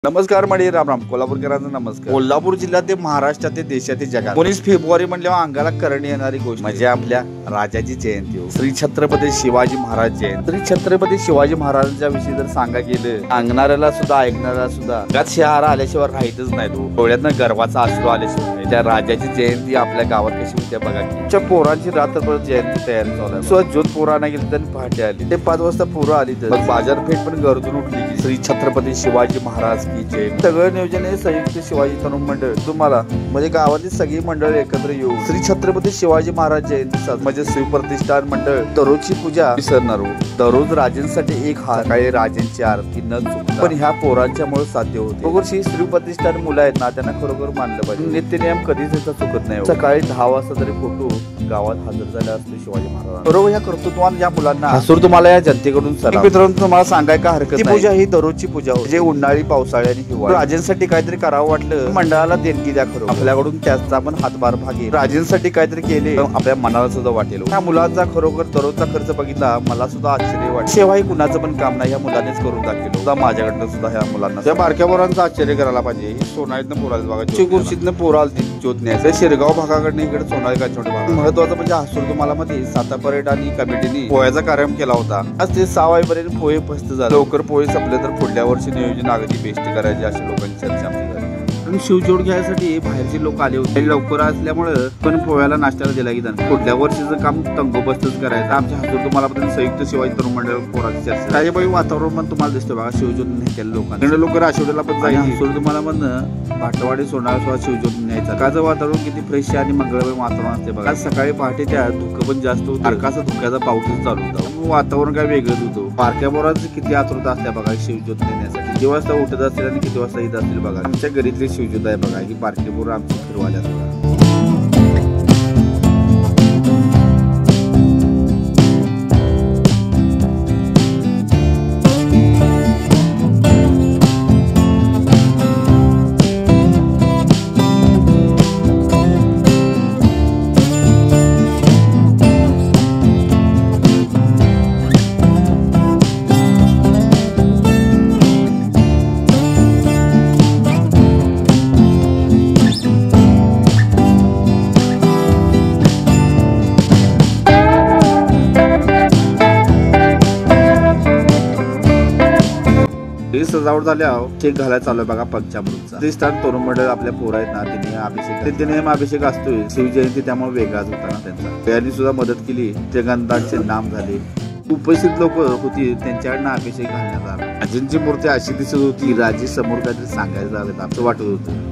नमस्कार मंडळी, राम राम. कोल्हापूरकरांना नमस्कार. कोल्हापूर जिल्ह्यात ते महाराष्ट्रात ते देशात जगात 19 फेब्रुवारी म्हणल्यावर अंगाला करणी येणारी गोष्ट म्हणजे आपल्या राजाची जयंती हो. श्री छत्रपती शिवाजी महाराज जयंती. श्री छत्रपती शिवाजी महाराजांच्या विषयी जर सांगा गेलं, सांगणाऱ्याला सुद्धा ऐकणाऱ्याला सुद्धा त्यात शहर आल्याशिवाय राहतच नाही तो. डोळ्यातनं गर्वाचा अश्रू आल्याशिवाय त्या राजाची जयंती आपल्या गावात कशी होत्या बघा की. च्या पोरांची रात्रभर जयंती तयारी चालू आहे. स्वतः ज्योत पोरांना गेली तर पहाटे आली. ते 5 वाजता पोरं आली तर बाजारपेठ पण गरजून उठली की श्री छत्रपती शिवाजी महाराज की जय. सगळं नियोजन हे संयुक्त शिवाजी तरुण मंडळ तुम्हाला म्हणजे गावातील सगळी मंडळ एकत्र येऊ श्री छत्रपती शिवाजी महाराज जयंती म्हणजे शिवप्रतिष्ठान मंडळ दररोजची पूजा विसरणार. दररोज राजांसाठी एक हार, काही राजांची आरती न चुकता, पण ह्या पोरांच्यामुळे साध्य होते. बरोबर शिवप्रतिष्ठान मुलं आहेत ना, त्यांना खरोखर मानलं पाहिजे. नित्य नियम कधीच त्याचा चुकत नाही. सकाळी 10 वाजता तरी फोटो गावात हजर झाला असतो शिवाजी महाराज. बरोबर या कर्तृत्वान या मुलांना हसूर तुम्हाला या जनतेकडून मित्रांनो तुम्हाला सांगाय का हरकत नाही. पूजा ही दररोजची पूजा होती. जे उन्हाळी पावसाळी आणि हिवाळी राजांसाठी काहीतरी करावं वाटलं मंडळाला देणगी द्या. खरं आपल्याकडून त्याचा पण हातभार भागेल. राजांसाठी काहीतरी केले आपल्या मनाला सुद्धा वाटेल. या मुलांचा खरोखर दररोजचा खर्च बघितला मला सुद्धा आश्चर्य वाटलं. सेवा ही कुणाचं पण काम नाही, या मुलानेच करून दाखवलं. सुद्धा माझ्याकडनं सुद्धा ह्या मुलांना त्या बारक्या पोरांचं आश्चर्य करायला पाहिजे. ही सोनाळीतनं पोराला बघा, कुर्शीतनं पोरा आलती ज्योत न्यायचं. शिरगाव भागाकडनं इकडे सोनाळी काचोडे भाग. महत्वाचं म्हणजे हसूर तुम्हाला मध्ये साता पर्यटन कमिटीने पोह्याचा कार्यक्रम केला होता. आज ते 6 वाजेपर्यंत पोहे फस्त झाले. लवकर पोहे संपले तर पुढल्या वर्षी नियोजन अगदी बेस्ट करायचे अशा लोकांची चर्चा आमची झाली. शिवजोड घ्यायसाठी बाहेरचे लोक आले होते. लवकर असल्यामुळे पण पोह्याला नाश्त्याला दिला की जाणार. पुढल्या वर्षीचं काम तंगोबस्तच करायचं. आमच्या हसूर तुम्हाला संयुक्त शिवाजी तरुण मंडळ पोराची चर्चा. राजेबाई वातावरण पण तुम्हाला दिसतं बघा. शिवजोड नेत्याला लोकांना लवकर आठवड्याला पण जाईल. हसूर तुम्हाला म्हणणं भाटवाडी सोनाळा शिवजोड न्यायचा. काचं वातावरण किती फ्रेश आणि मंगळमय वातावरण असते बघा. आज सकाळी पहाटे त्या धुकं पण जास्त होतं. हरकासा धुक्याचा पाऊसच चालू होता. वातावरण काय वेगळंच होतं. बारक्या पोरांची किती आतुरता असते बघा शिवजोत नेण्यासाठी. किती वाजता उठत असतील आणि किती वाजता येत असतील बघा. आमच्या घरीतली शिवजोत आहे बघा. ही बारकी पोरं आमची फिरवाल्या बघा. सजावट झाल्या केक घालायला चालू आहे बघा. पंचामृतचा प्रतिष्ठान तरुण मंडळ आपल्या पोर आहेत ना, तिने अभिषेक ते नेहमी अभिषेक असतोय. शिवजयंती त्यामुळे वेगळाच होता ना त्यांचा. त्यांनी सुद्धा मदत केली. जगन्नाथचे नाम झाले. उपस्थित लोक होती त्यांच्याकडनं अभिषेक घालण्यात आला. राजांची मूर्ती अशी दिसत होती राजे समोर काहीतरी सांगायचं झालं असं वाटत होतं.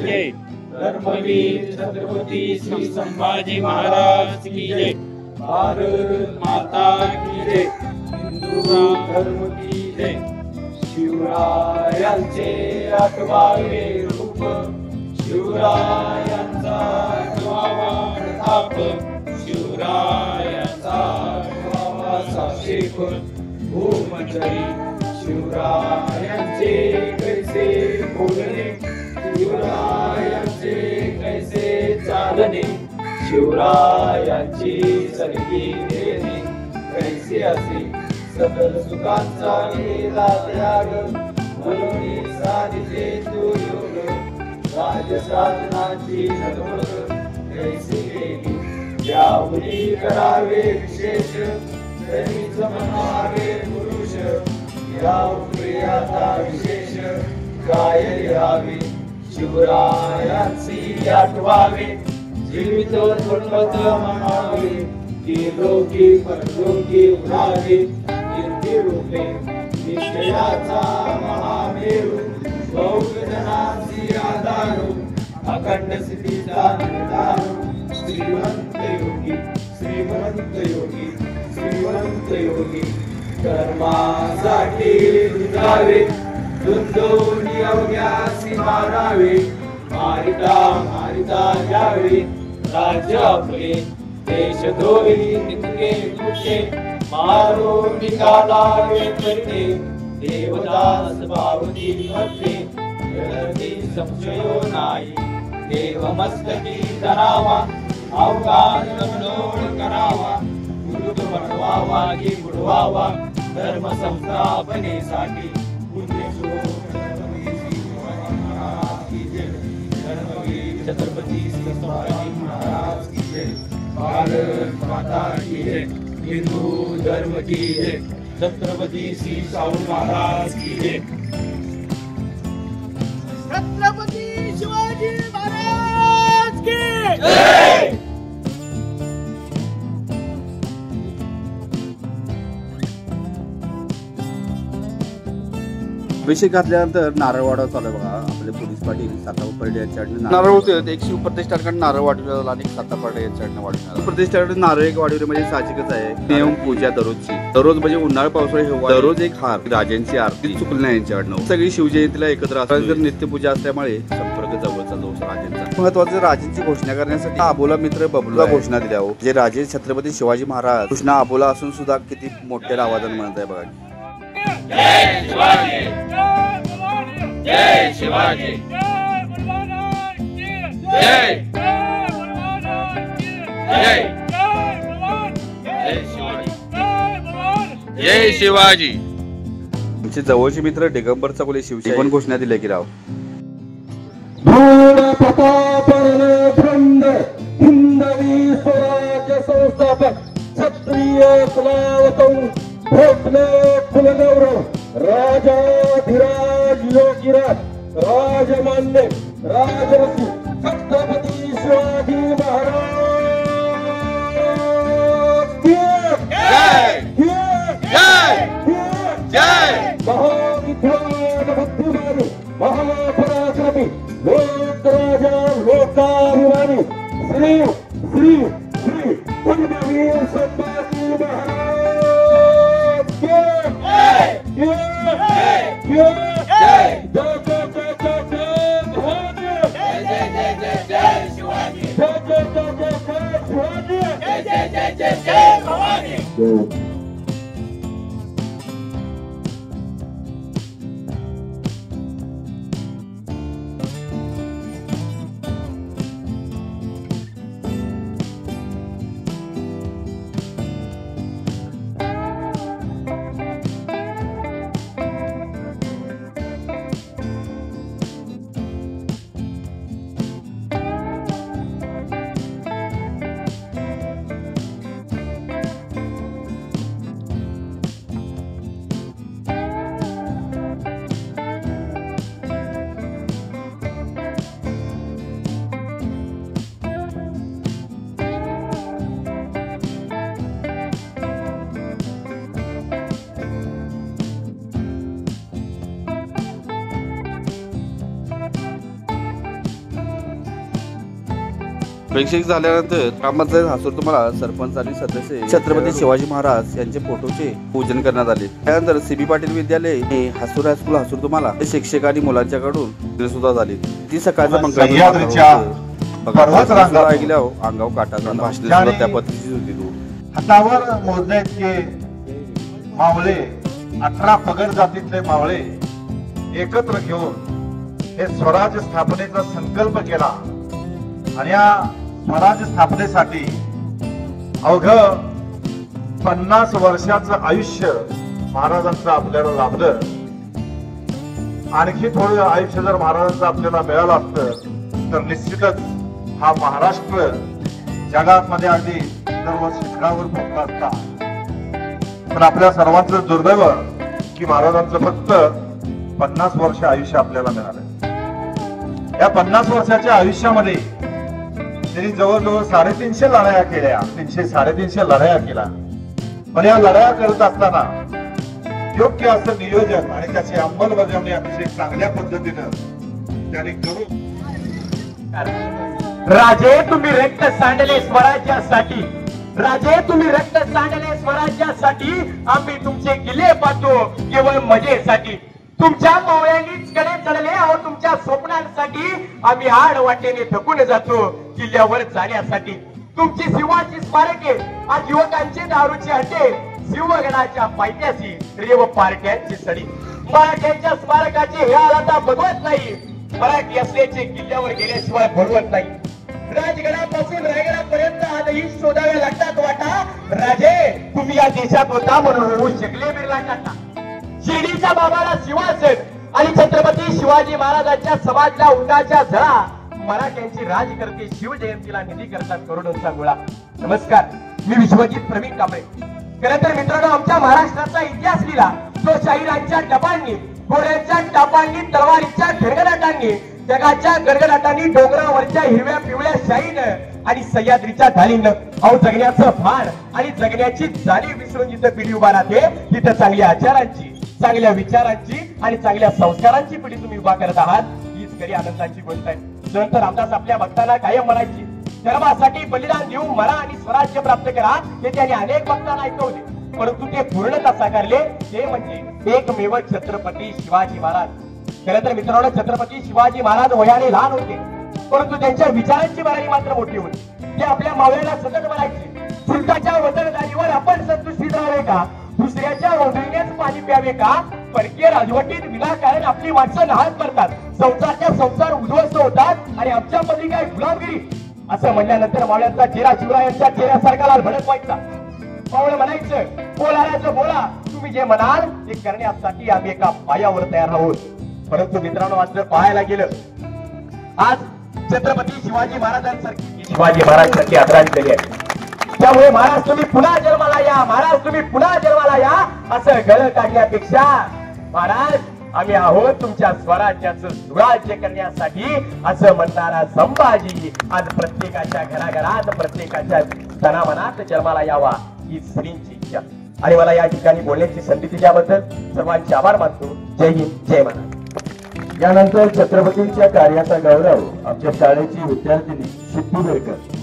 जय। धर्मवीर छत्रपती श्री संभाजी महाराज की जय। भारत माता की जय। हिंदू धर्म की जय। शिवरायांचे 8वे रूप, शिवरायांचा 8वा प्रताप, शिवरायांचा 8वा शेप भूमंडळी, शिवरायांचे कैसे बोलणे, शिवरायांचे कैसे चालणे, शिवरायांची सलगी देणे कैसे असे, सकल सुखांचा केला त्याग, म्हणून साधिते तो योग, राजसाधनाची नटवट कैसे केली, त्याहुनी करावे विशेष, तरीच म्हणावे पुरुष, या प्रियाचा विशेष काय लिहावे, शिवरायांची आठवावे, जीवित थोडवत म्हणावे, की लोकी परलोकी उडावे, कीर्ती रूपे निश्चयाचा महामेरू, बौद्ध जनांची आधारू, अखंड स्थितीचा निर्धारू, श्रीमंत योगी, श्रीमंत योगी, श्रीमंत योगी, कर्मासाठी झुजावे, दुंदोनी अवघ्यासी मारावे, मारिता मारिता यावे, राज्य आपले देशद्रोही नितके कुठे, मारो निकालावे करते, देवदास पावती भक्ते, जलती संशयो नाही, देव मस्तकी धरावा, अवघात कमलोड करावा, गुरुत बनवावा की बुडवावा, धर्म संस्थापनेसाठी छत्रपती श्री संभाजी महाराज की जय। भारत माता की जय। हिंदू धर्म की जय। छत्रपती श्री शाहू महाराज की जय। छत्रपती शिवाजी महाराज की जय। अभिषेक घातल्यानंतर नारळ वाढव चालू आहे बघा. आपले पोलीस पाटील सातापार्टी यांच्याकडनं नारळ होते. एक शिवप्रतिष्ठाकडे नारळ वाढवला आणि एक सातापार्टी यांच्याकडनं वाढवला. शिवप्रतिष्ठाकडे नारळ एक वाढवले म्हणजे साहजिकच आहे. नियम पूजा दररोजची, दररोज म्हणजे उन्हाळा पावसाळा हिवाळा दररोज एक हार, राजांची आरती चुकली नाही यांच्याकडनं. सगळी शिवजयंतीला एकत्र असतात. जर नित्यपूजा असल्यामुळे संपर्क जवळचा जो राजांचा. महत्वाचं राजांची घोषणा करण्यासाठी अबोला मित्र बबलूला घोषणा दिल्या हो. जे राजे छत्रपती शिवाजी महाराज कृष्णा अबोला असून सुद्धा किती मोठ्या आवाजाने म्हणत आहे बघा. जय शिवाजी, जय शिवाजी, जय जय शिवाजी. आमचे जवळचे मित्र दिगंबर चकोले शिवशाही पण घोषणा दिल्या की राव. धूळ प्रतापने बृंद हिंदवी स्वराज्य संस्थापक क्षत्रिय कुलावतौ भोसले कुलगौरव राजाधिराज योगीराज राजमान्य राजर्षी छत्रपती शिवाजी महाराज की जय जय जय. महाविद्वान बुद्धिमानी महापराक्रमी लोकराजा लोकाभिमानी श्री श्री श्री धर्मवीर संभाजी महाराज प्रेक्षक झाल्यानंतर ग्रामपंचायत हासूर तुम्हाला सरपंच आणि सदस्य छत्रपती शिवाजी महाराज यांचे फोटोचे पूजन करण्यात आले. त्यानंतर सीबी पाटील विद्यालय हे हासूर हायस्कूल हासूर तुम्हाला शिक्षक आणि मुलांच्याकडून सुद्धा झाली. ती सकाळचं अंगाव काटा भाषण त्या पद्धतीची होती. तू हातावर मोजणे इतके मावळे 18 पगड जातीतले मावळे एकत्र घेऊन हे स्वराज्य स्थापनेचा संकल्प केला आणि या स्वराज्य स्थापनेसाठी अवघ 50 वर्षाचं आयुष्य महाराजांचं आपल्याला लाभलं. आणखी थोडं आयुष्य जर महाराजांचं आपल्याला मिळालं असतं तर निश्चितच हा महाराष्ट्र जगात मध्ये अगदी दरवर्षी शिखरावर पोहोचला असता. पण आपल्या सर्वांचं दुर्दैव की महाराजांचं फक्त 50 वर्ष आयुष्य आपल्याला मिळालं. या 50 वर्षाच्या आयुष्यामध्ये त्यांनी जवळजवळ 350 लढाया केल्या. 350 लढाया केल्या. पण या लढाया करत असताना योग्य असं नियोजन आणि त्याची अंमलबजावणी अतिशय चांगल्या पद्धतीनं त्यांनी करून राजे तुम्ही रक्त सांडले स्वराज्यासाठी. राजे तुम्ही रक्त सांडले स्वराज्यासाठी. आम्ही तुमचे किल्ले पाहतो केवळ मजेसाठी. तुमच्या मावळ्यांनीच कडे चढले अहो तुमच्या स्वप्नांसाठी. आम्ही आड वाटेने थकून जातो किल्ल्यावर जाण्यासाठी. तुमची शिवाची स्मारके आज युवकांचे दारूचे अड्डे. शिवगणाच्या पायथ्याशी रेव पार्ट्यांची सडी. मराठ्यांच्या स्मारकाचे हे आता बघवत नाही. मराठी असल्याचे किल्ल्यावर गेल्याशिवाय भरवत नाही. राजगडापासून रायगडापर्यंत आजही शोधाव्या लागतात वाटा. राजे तुम्ही या देशात होता म्हणून होऊ शकले बिर्ला टाटा. शिर्डीच्या बाबाला शिवासेन आणि छत्रपती शिवाजी महाराजांच्या समाजल्या उंडाच्या झळा. मराठ्यांची राजकर्ते शिवजयंतीला निधी करतात करोडोंचा गोळा. नमस्कार, मी विश्वजित प्रवीण कांबळे. खरं तर मित्रांनो, आमच्या महाराष्ट्राचा इतिहास लिहिला तो शाहिरांच्या टपांनी, घोड्यांच्या टापांनी, तलवारीच्या गडगडाटांनी, जगाच्या गडगडाटांनी, डोंगरावरच्या हिरव्या पिवळ्या शाईनं आणि सह्याद्रीच्या ढालीनं. अहो जगण्याचं भान आणि जगण्याची जाणीव विसरून जिथं पिढी उभा राहते तिथं चांगल्या आचारांची, चांगल्या विचारांची आणि चांगल्या संस्कारांची पिढी तुम्ही उभा करत आहात. हीच खरी आनंदाची गोष्ट आहे. संत रामदास आपल्या भक्तांना कायम म्हणायची, धर्मासाठी बलिदान देऊन मरा आणि स्वराज्य प्राप्त करा. हे त्यांनी अनेक भक्तांना ऐकवले, परंतु ते पूर्णतः साकारले ते म्हणजे एकमेव छत्रपती शिवाजी महाराज. खरं तर मित्रांनो, छत्रपती शिवाजी महाराज वयाने लहान होते, परंतु त्यांच्या विचारांची भरारी मात्र मोठी होती. ते आपल्या मावळ्याला सतत म्हणायचे, शुल्काच्या वतनदारीवर आपण संतुष्टीत राहावे का? दुसऱ्याच्या ओढणीनेच पाणी प्यावे का? परकीय राजवटीत विनाकारण आपली माणसं नाहक करतात, संसारच्या संसार उद्ध्वस्त होतात आणि आमच्यामध्ये काय गुलामगिरी. असं म्हणल्यानंतर मावळ्यांचा चेहरा शिवरायांच्या चेहऱ्यासारखा लाल भडक व्हायचा. मावळ म्हणायचं, बोलायचं बोला, तुम्ही जे म्हणाल ते करण्यासाठी आम्ही एका पायावर तयार आहोत. परंतु मित्रांनो, मात्र पाहायला गेलं आज छत्रपती शिवाजी महाराजांसारखी आदरांजली आहे. त्यामुळे महाराज तुम्ही पुन्हा जन्माला या, महाराज तुम्ही पुन्हा जन्माला या असं गळ काढण्यापेक्षा महाराज आम्ही आहोत तुमच्या स्वराज्याचं सुराज्य करण्यासाठी असं म्हणणारा संभाजी आज प्रत्येकाच्या घराघरात, प्रत्येकाच्या तनामनात जन्माला यावा ही श्रींची इच्छा. आणि मला या ठिकाणी बोलण्याची संधी दिल्याबद्दल सर्वांचे आभार मानतो. जय हिंद, जय महाराज. यानंतर छत्रपतींच्या कार्याचा गौरव आमच्या शाळेची विद्यार्थिनी सिद्धू बेरकर.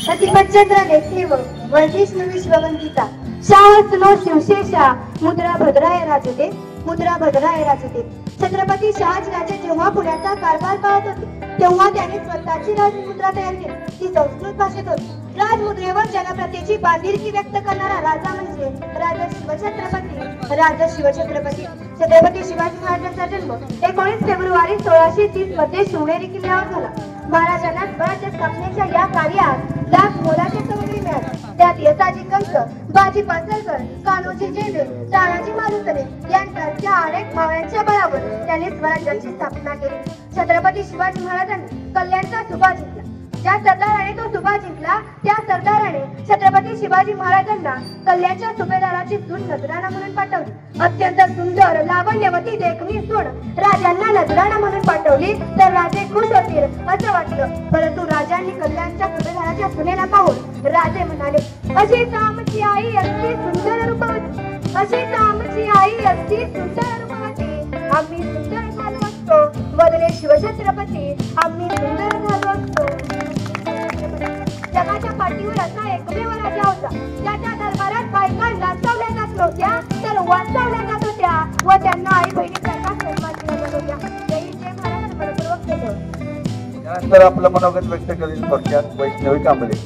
प्रतिपच्चंद्र लेखेव वर्धिष्णु विश्ववंदिता शाहसनो शिवशेषा मुद्रा भद्राय राजते, मुद्रा भद्राय राजते. छत्रपती शहाजीराजे जेव्हा पुण्याचा कारभार पाहत होते तेव्हा त्यांनी स्वतःची राजमुद्रा तयार केली. ती संस्कृत भाषेत होती. राजमुद्रेवर जनप्रत्येची बांधिलकी व्यक्त करणारा राजा म्हणजे राजा शिवछत्रपती. राजा शिवछत्रपती छत्रपती शिवाजी महाराजांचा जन्म 19 फेब्रुवारी 1630 मध्ये शिवनेरी किल्ल्यावर झाला. महाराजांना स्वराज्य स्थापनेच्या या कार्यात लाख मोलाची सामग्री मिळाली. त्यात यसाजी कंस, बाजी पासलकर, कान्होजी जेंडे, तानाजी मालुसरे यांसारख्या अनेक मावळ्यांच्या बळावर त्यांनी स्वराज्याची स्थापना केली. छत्रपती शिवाजी महाराजांनी कल्याणचा सुभा जिंकला. ज्या सरदाराने तो सुभा जिंकला त्या सरदाराने छत्रपती शिवाजी महाराजांना कल्याणच्या सुभेदाराची सून नजराणा म्हणून पाठवली. अत्यंत सुंदर लावण्यवती देखणी सून राजांना नजराणा म्हणून पाठवली तर राजे खुश होतील असं वाटलं. परंतु राजांनी कल्याणच्या सुभेदाराच्या सुनेला पाहून राजे म्हणाले, अशीच आमची आई असती सुंदर रूपवती, अशीच आमची आई असती सुंदर रूपवती. शिवछत्रपती आम्ही सुंदर झालो असतो. जगाच्या पाठीवर असा एकमेव राजा होता ज्याच्या दरबारात बायका नाचवल्या जात नव्हत्या तर वाचवल्या जात होत्या व त्यांना आई बहिणीसारखा सन्मान दिला जात होत्या. जय जय महाराज मनपूर्वक केलं. त्यानंतर आपलं मनोगत व्यक्त करील थोडक्यात वैष्णवी कांबळे.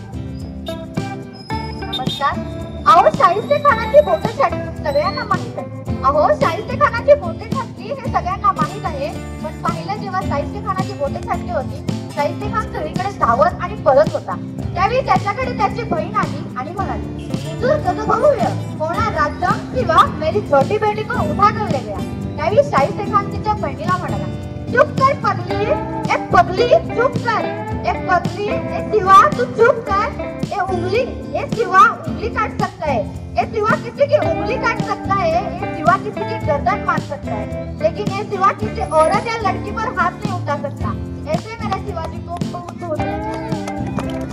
नमस्कार. अहो शाहिस्ते खानाची बोटे छाटली सगळ्यांना माहित आहे. अहो शाहिस्ते खानाची बोटे छाटली हे सगळ्यांना माहित आहे. पण पाहिलं जेव्हा शाहिस्ते खानाची बोटे छाटली होती शाहिस्ते खान सगळीकडे धावत आणि पळत होता. त्यावेळी त्याच्याकडे त्याची बहीण आली आणि म्हणाली तू जग बहुया होणार राज्य किंवा मेरी छोटी बेटी को उठा कर ले गया. त्यावेळी शाहिस्ते खान तिच्या बहिणीला म्हणाला चुप कर पगली, एक पगली चुप कर, एक पगली ए सिवा तू चुप कर. ये उंगली ये सिवा उंगली काट सकता है, ये सिवा किसी की उंगली काट सकता है, ये सिवा किसी की गर्दन मार सकता है, लेकिन ये सिवा किसी औरत या लड़की पर हाथ नहीं उठा सकता. ऐसे मेरे शिवाजी को बहुत होते.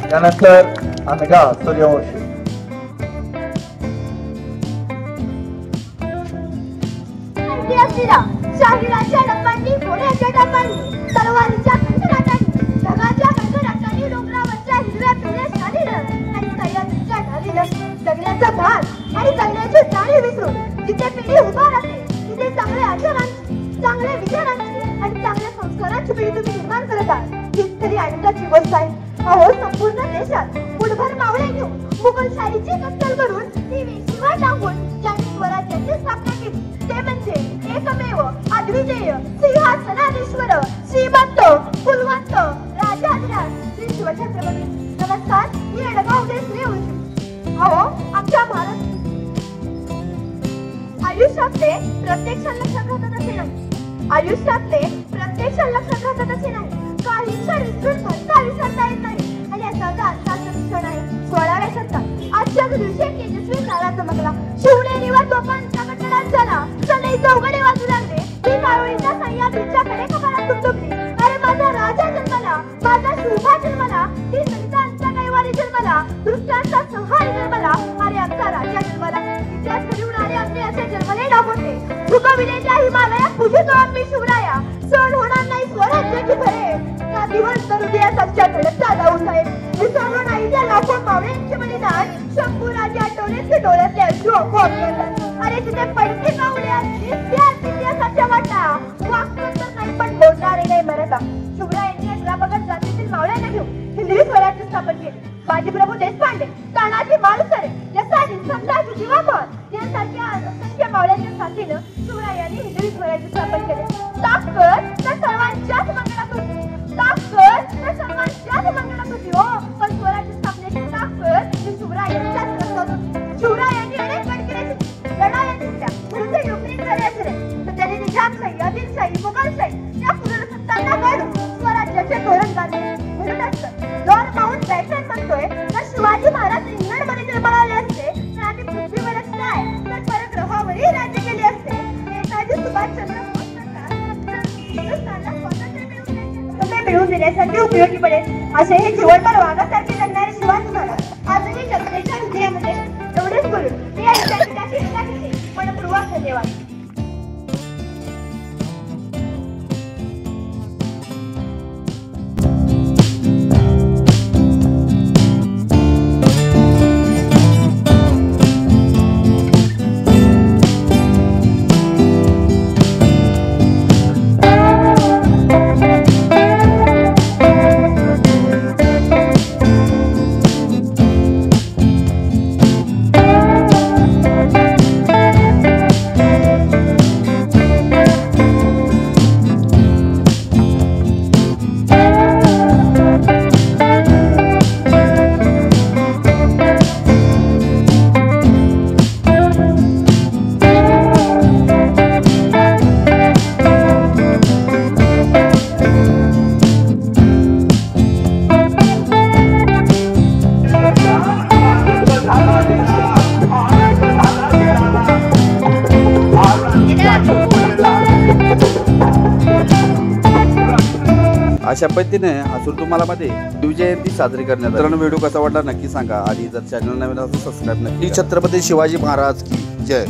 त्यानंतर अनघा सूर्यवंशी. शाहिराच्या डब्बांनी घोड्याच्या डब्बांनी तलवारीच्या खंजराटांनी ढगाच्या खंजराटांनी डोंगरावरच्या हिरव्या पिवळ्या शालीनं आणि सह्याद्रीच्या ढालीनं जगण्याचा भाग आणि जगण्याची जाणीव विसरून जिथे पिढी उभा राहते तिथे चांगल्या आचारांची चांगल्या विचारांची आणि चांगल्या संस्कारांची पिढी तुम्ही निर्माण करत आहात हीच खरी आनंदाची गोष्ट आहे. अहो संपूर्ण देशात मुठभर मावळे घेऊन मुघलशाहीची कत्तल करून ती वेशीवर टाकून ज्यांनी स्वराज्याची स्थापना केली ते म्हणजे एकमेव अद्वितीय सिंहासनाधीश्वर श्रीमंत कुलवंत राजाधिराज श्री शिवछत्रपती. नमस्कार. मी अडगावचे सूर्यवंशी. अहो आमच्या भारत आयुष्यातले प्रत्येक क्षण लक्षात राहतात असे नाही. आयुष्यातले प्रत्येक क्षण लक्षात राहतात असे नाही. काही क्षण विसरून भरता विसरता येत नाही आणि याचा अर्थाचा क्षण आहे 16व्या शतकात आजच्या दिवशी एक तेजस्वी तारा चमकला. शिवनेरीवर तोफांचा कटडात झाला. सनई चौघडे वाजू लागले. ती काळोळीच्या सह्याद्रीच्या कडेकपाळात तुटुकली. अरे माझा राजा जन्मला, माझा शोभा जन्मला, ती सरितांचा कैवारी जन्मला, दृष्टांचा संहारी जन्मला. अरे आमचा राजा जन्मला. इतिहास घडवून आले आमचे असे जन्मले डागोटे. झुकविलेल्या हिमालयात पूजितो आम्ही शिवराया. सण होणार नाही स्वराज्याची भरे. का दिवस हृदया सच्चा धडकता जाऊन आहे. विसरलो नाही त्या लाखो मावळ्यांचे बलिदान. शंभूराजे आठवण्याचे डोळ्यातले अश्रू आपोआप येतात. अरे तिथे पैसे पावले असतील त्याच इतिहासाच्या वाटा. वाक्य तर नाही पण बोलणारे नाही मराठा. शिवरायांनी 18 पगड जातीतील मावळ्यांना घेऊन हिंदवी स्वराज्य स्थापन केले. बाजीप्रभू देशपांडे, तानाजी मालुसरे, यसाजी संताजी जीवाभार यांसारख्या असंख्य मावळ्यांच्या साथीनं शिवरायांनी हिंदवी स्वराज्य स्थापन केले. ताकद तर सर्वांच्याच मंगळात होती. ताकद तर सर्वांच्याच मंगळात होती हो. पण स्वराज्य स्थापनेची ताकद ही शिवरायांच्याच रक्तात होती. शिवरायांनी अनेक गडकिऱ्याची लढाया जिंकल्या म्हणून ते नोकरीत झाले असे नाही. तर त्यांनी निजामशाही, आदिलशाही, मुघलशाही या पुनर्सत्तांना काढून स्वराज्याचे धोरण बांधले. म्हणून असतं लॉर्ड माउंट बॅटन म्हणतोय तर शिवाजी महाराज इंग्लंडमध्ये जन्माला असते तर आधी पृथ्वीवरच काय तर परग्रहावरही राज्य केले असते. नेताजी सुभाषचंद्र बोस हिंदुस्थानला स्वातंत्र्य मिळवून देण्यासाठी उपयोगी पडेल असे हे जीवनभर वाघासारखे जगणारे शिवाजी महाराज आजही जनतेच्या हृदयामध्ये एवढेच बोलून मी या विद्यापीठाची मनपूर्वक धन्यवाद. अशा पद्धतीने हसूर तुम्हाला मध्ये शिवजयंती साजरी करण्यात आली. मित्रांनो व्हिडिओ कसा वाटला नक्की सांगा आणि जर चॅनल नवीन असेल सबस्क्राईब नक्की. छत्रपती शिवाजी महाराज की जय.